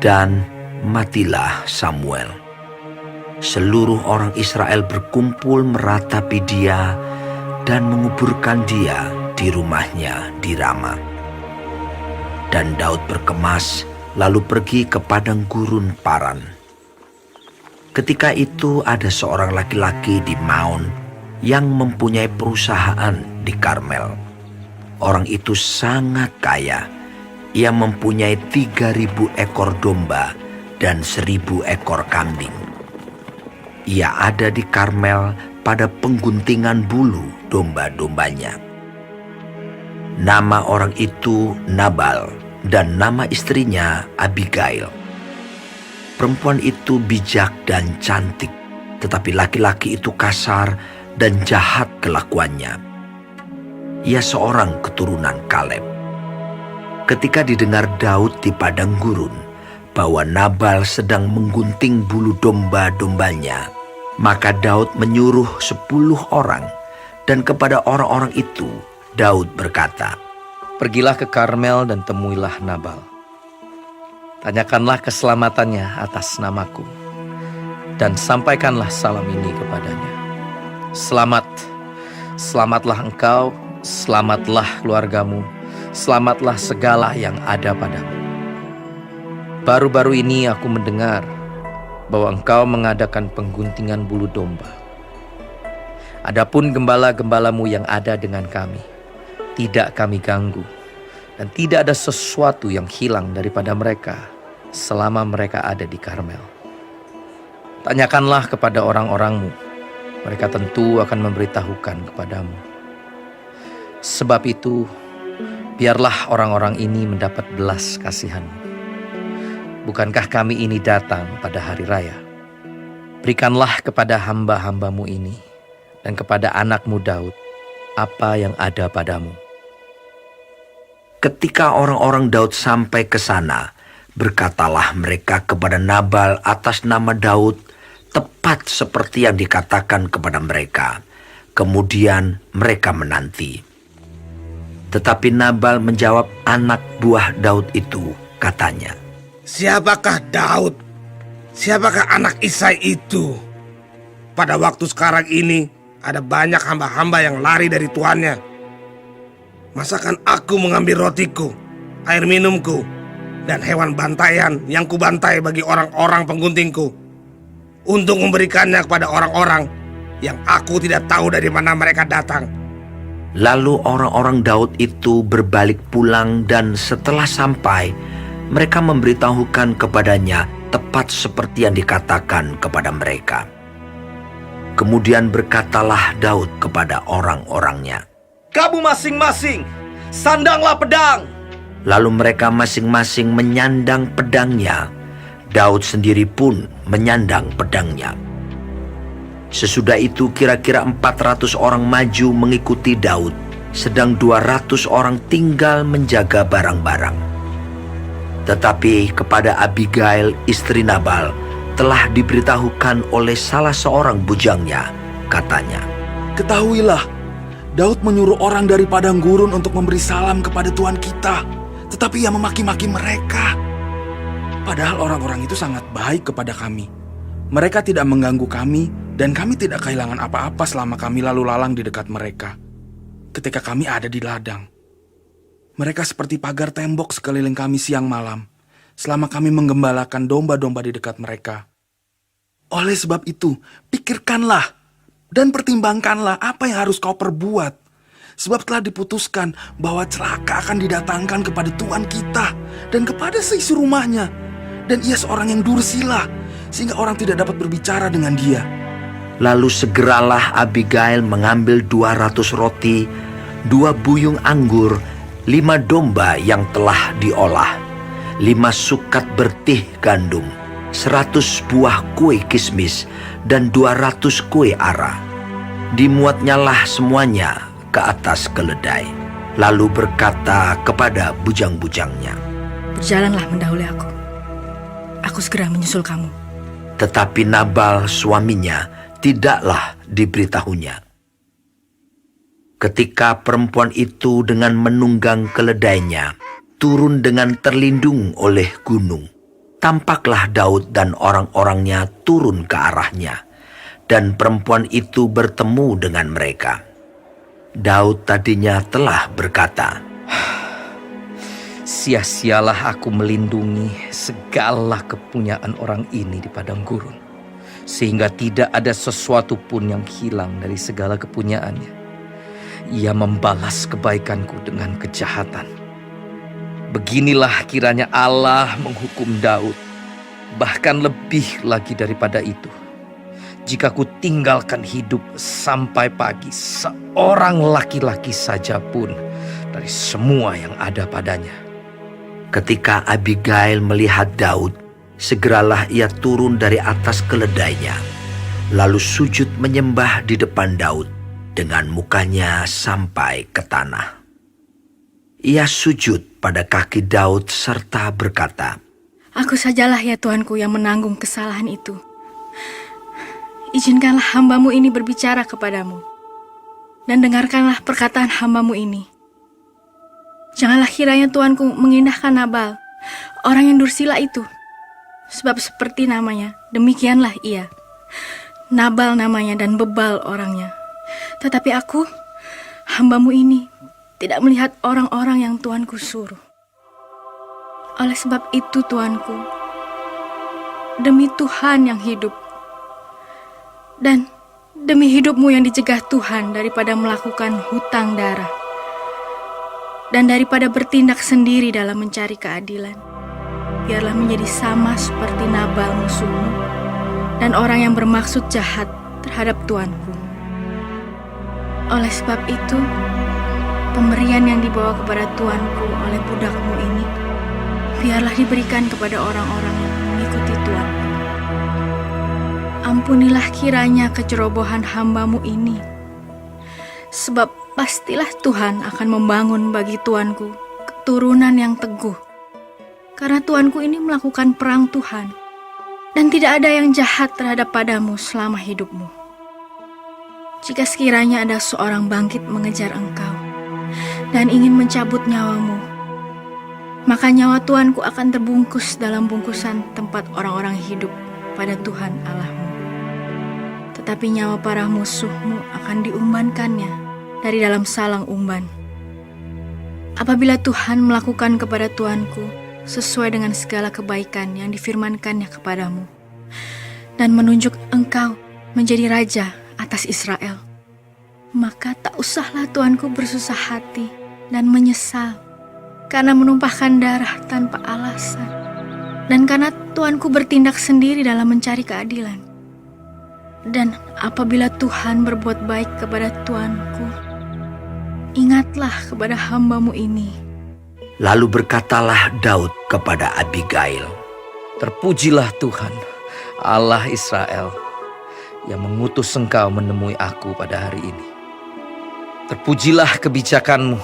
Dan matilah Samuel. Seluruh orang Israel berkumpul meratapi dia dan menguburkan dia di rumahnya di Rama. Dan Daud berkemas lalu pergi ke padang gurun Paran. Ketika itu ada seorang laki-laki di Maon yang mempunyai perusahaan di Karmel. Orang itu sangat kaya. Ia mempunyai 3.000 ekor domba dan 1.000 ekor kambing. Ia ada di Karmel pada pengguntingan bulu domba-dombanya. Nama orang itu Nabal dan nama istrinya Abigail. Perempuan itu bijak dan cantik, tetapi laki-laki itu kasar dan jahat kelakuannya. Ia seorang keturunan Kaleb. Ketika didengar Daud di padang gurun bahwa Nabal sedang menggunting bulu domba-dombanya, maka Daud menyuruh 10 orang, dan kepada orang-orang itu Daud berkata, "Pergilah ke Karmel dan temuilah Nabal. Tanyakanlah keselamatannya atas namaku, dan sampaikanlah salam ini kepadanya. Selamat, selamatlah engkau, selamatlah keluargamu, selamatlah segala yang ada padamu. Baru-baru ini aku mendengar bahwa engkau mengadakan pengguntingan bulu domba. Adapun gembala-gembalamu yang ada dengan kami, tidak kami ganggu, dan tidak ada sesuatu yang hilang daripada mereka selama mereka ada di Karmel. Tanyakanlah kepada orang-orangmu, mereka tentu akan memberitahukan kepadamu. Sebab itu, biarlah orang-orang ini mendapat belas kasihan. Bukankah kami ini datang pada hari raya? Berikanlah kepada hamba-hambamu ini dan kepada anakmu Daud apa yang ada padamu." Ketika orang-orang Daud sampai ke sana, berkatalah mereka kepada Nabal atas nama Daud, tepat seperti yang dikatakan kepada mereka. Kemudian mereka menanti. Tetapi Nabal menjawab anak buah Daud itu, katanya, "Siapakah Daud? Siapakah anak Isai itu? Pada waktu sekarang ini ada banyak hamba-hamba yang lari dari tuannya. Masakan aku mengambil rotiku, air minumku, dan hewan bantaian yang kubantai bagi orang-orang pengguntingku untuk memberikannya kepada orang-orang yang aku tidak tahu dari mana mereka datang." Lalu orang-orang Daud itu berbalik pulang, dan setelah sampai, mereka memberitahukan kepadanya tepat seperti yang dikatakan kepada mereka. Kemudian berkatalah Daud kepada orang-orangnya, "Kamu masing-masing, sandanglah pedang." Lalu mereka masing-masing menyandang pedangnya. Daud sendiri pun menyandang pedangnya. Sesudah itu kira-kira 400 orang maju mengikuti Daud, sedang 200 orang tinggal menjaga barang-barang. Tetapi kepada Abigail, istri Nabal, telah diberitahukan oleh salah seorang bujangnya, katanya, "Ketahuilah, Daud menyuruh orang dari padang gurun untuk memberi salam kepada Tuhan kita, tetapi ia memaki-maki mereka. Padahal orang-orang itu sangat baik kepada kami. Mereka tidak mengganggu kami, dan kami tidak kehilangan apa-apa selama kami lalu lalang di dekat mereka. Ketika kami ada di ladang, mereka seperti pagar tembok sekeliling kami siang malam, selama kami menggembalakan domba-domba di dekat mereka. Oleh sebab itu, pikirkanlah dan pertimbangkanlah apa yang harus kau perbuat. Sebab telah diputuskan bahwa celaka akan didatangkan kepada Tuhan kita dan kepada seisi rumahnya. Dan ia seorang yang dursila, sehingga orang tidak dapat berbicara dengan dia." Lalu segeralah Abigail mengambil 200 roti, 2 buyung anggur, 5 domba yang telah diolah, 5 sukat bertih gandum, 100 buah kue kismis, dan 200 kue ara. Dimuatnyalah semuanya ke atas keledai, lalu berkata kepada bujang-bujangnya, "Berjalanlah mendahului aku. Aku segera menyusul kamu." Tetapi Nabal suaminya tidaklah diberitahunya. Ketika perempuan itu dengan menunggang keledainya turun dengan terlindung oleh gunung, tampaklah Daud dan orang-orangnya turun ke arahnya, dan perempuan itu bertemu dengan mereka. Daud tadinya telah berkata, "Sia-sialah aku melindungi segala kepunyaan orang ini di padang gurun, sehingga tidak ada sesuatu pun yang hilang dari segala kepunyaannya. Ia membalas kebaikanku dengan kejahatan. Beginilah kiranya Allah menghukum Daud, bahkan lebih lagi daripada itu. Jika ku tinggalkan hidup sampai pagi seorang laki-laki saja pun dari semua yang ada padanya." Ketika Abigail melihat Daud, segeralah ia turun dari atas keledainya, lalu sujud menyembah di depan Daud dengan mukanya sampai ke tanah. Ia sujud pada kaki Daud serta berkata, Aku sajalah ya Tuanku yang menanggung kesalahan itu. Izinkanlah hambamu ini berbicara kepadamu, dan dengarkanlah perkataan hambamu ini. Janganlah kiranya Tuanku mengindahkan Nabal, orang yang dursila itu. Sebab seperti namanya, demikianlah ia. Nabal namanya dan bebal orangnya. Tetapi aku, hambamu ini, tidak melihat orang-orang yang Tuanku suruh. Oleh sebab itu Tuanku, demi Tuhan yang hidup, dan demi hidupmu yang dicegah Tuhan daripada melakukan hutang darah, dan daripada bertindak sendiri dalam mencari keadilan, biarlah menjadi sama seperti Nabal musuhmu, dan orang yang bermaksud jahat terhadap Tuanku. Oleh sebab itu, pemberian yang dibawa kepada Tuanku oleh budakmu ini, biarlah diberikan kepada orang-orang yang mengikuti Tuanku. Ampunilah kiranya kecerobohan hambamu ini, sebab pastilah Tuhan akan membangun bagi Tuanku keturunan yang teguh. Karena Tuanku ini melakukan perang Tuhan, dan tidak ada yang jahat terhadap padamu selama hidupmu. Jika sekiranya ada seorang bangkit mengejar engkau dan ingin mencabut nyawamu, maka nyawa Tuanku akan terbungkus dalam bungkusan tempat orang-orang hidup pada Tuhan Allahmu. Tetapi nyawa para musuhmu akan diumbankannya dari dalam salang umban. Apabila Tuhan melakukan kepada Tuanku sesuai dengan segala kebaikan yang difirmankannya kepadamu, dan menunjuk engkau menjadi raja atas Israel, maka tak usahlah Tuanku bersusah hati dan menyesal karena menumpahkan darah tanpa alasan, dan karena Tuanku bertindak sendiri dalam mencari keadilan. Dan apabila Tuhan berbuat baik kepada Tuanku, ingatlah kepada hambamu ini. Lalu berkatalah Daud kepada Abigail, "Terpujilah Tuhan, Allah Israel, yang mengutus engkau menemui aku pada hari ini. Terpujilah kebijakanmu,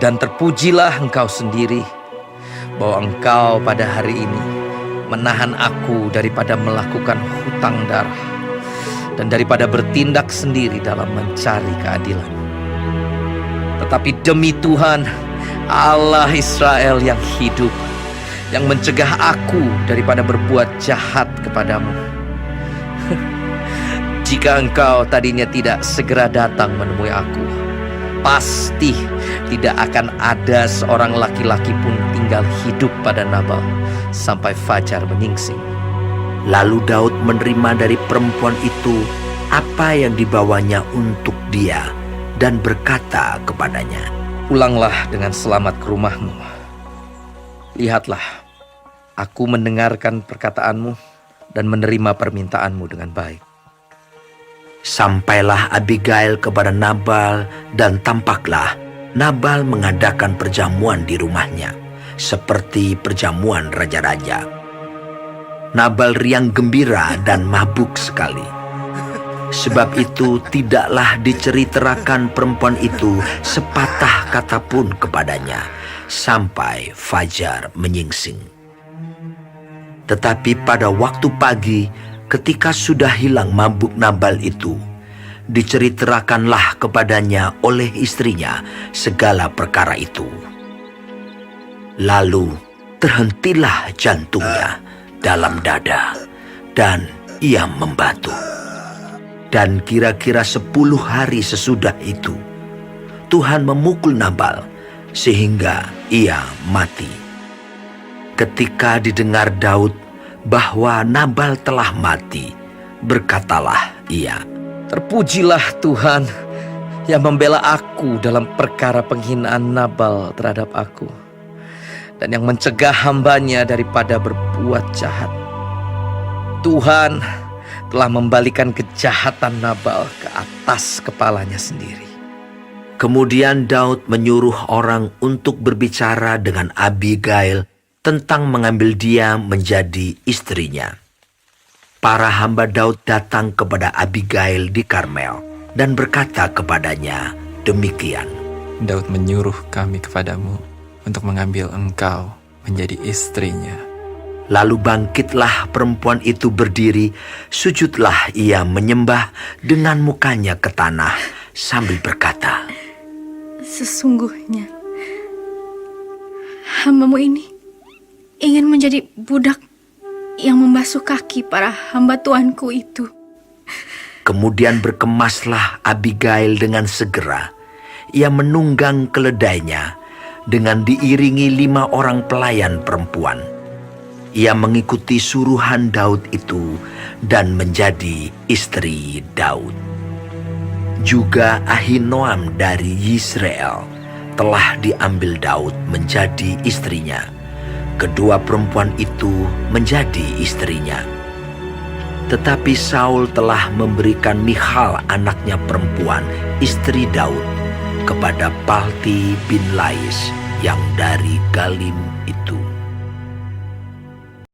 dan terpujilah engkau sendiri, bahwa engkau pada hari ini menahan aku daripada melakukan hutang darah, dan daripada bertindak sendiri dalam mencari keadilan. Tetapi demi Tuhan, Allah Israel yang hidup, yang mencegah aku daripada berbuat jahat kepadamu. Jika engkau tadinya tidak segera datang menemui aku, pasti tidak akan ada seorang laki-laki pun tinggal hidup pada Nabal sampai fajar menyingsing." Lalu Daud menerima dari perempuan itu apa yang dibawanya untuk dia, dan berkata kepadanya, "Pulanglah dengan selamat ke rumahmu. Lihatlah, aku mendengarkan perkataanmu dan menerima permintaanmu dengan baik." Sampailah Abigail kepada Nabal, dan tampaklah Nabal mengadakan perjamuan di rumahnya, seperti perjamuan raja-raja. Nabal riang gembira dan mabuk sekali. Sebab itu tidaklah diceritakan perempuan itu sepatah kata pun kepadanya sampai fajar menyingsing. Tetapi pada waktu pagi, ketika sudah hilang mabuk Nabal itu, diceritakanlah kepadanya oleh istrinya segala perkara itu. Lalu terhentilah jantungnya dalam dada, dan ia membatu. Dan kira-kira 10 hari sesudah itu, Tuhan memukul Nabal sehingga ia mati. Ketika didengar Daud bahwa Nabal telah mati, berkatalah ia, Terpujilah Tuhan yang membela aku dalam perkara penghinaan Nabal terhadap aku, dan yang mencegah hambanya daripada berbuat jahat. Tuhan telah membalikan kejahatan Nabal ke atas kepalanya sendiri. Kemudian Daud menyuruh orang untuk berbicara dengan Abigail tentang mengambil dia menjadi istrinya. Para hamba Daud datang kepada Abigail di Karmel dan berkata kepadanya demikian. Daud menyuruh kami kepadamu untuk mengambil engkau menjadi istrinya. Lalu bangkitlah perempuan itu berdiri, sujudlah ia menyembah dengan mukanya ke tanah sambil berkata, Sesungguhnya hambamu ini ingin menjadi budak yang membasuh kaki para hamba tuanku itu. Kemudian berkemaslah Abigail dengan segera. Ia menunggang keledainya dengan diiringi 5 orang pelayan perempuan. Ia mengikuti suruhan Daud itu dan menjadi istri Daud. Juga Ahinoam dari Yisrael telah diambil Daud menjadi istrinya. Kedua perempuan itu menjadi istrinya. Tetapi Saul telah memberikan Michal anaknya perempuan, istri Daud, kepada Palti bin Lais yang dari Galim itu.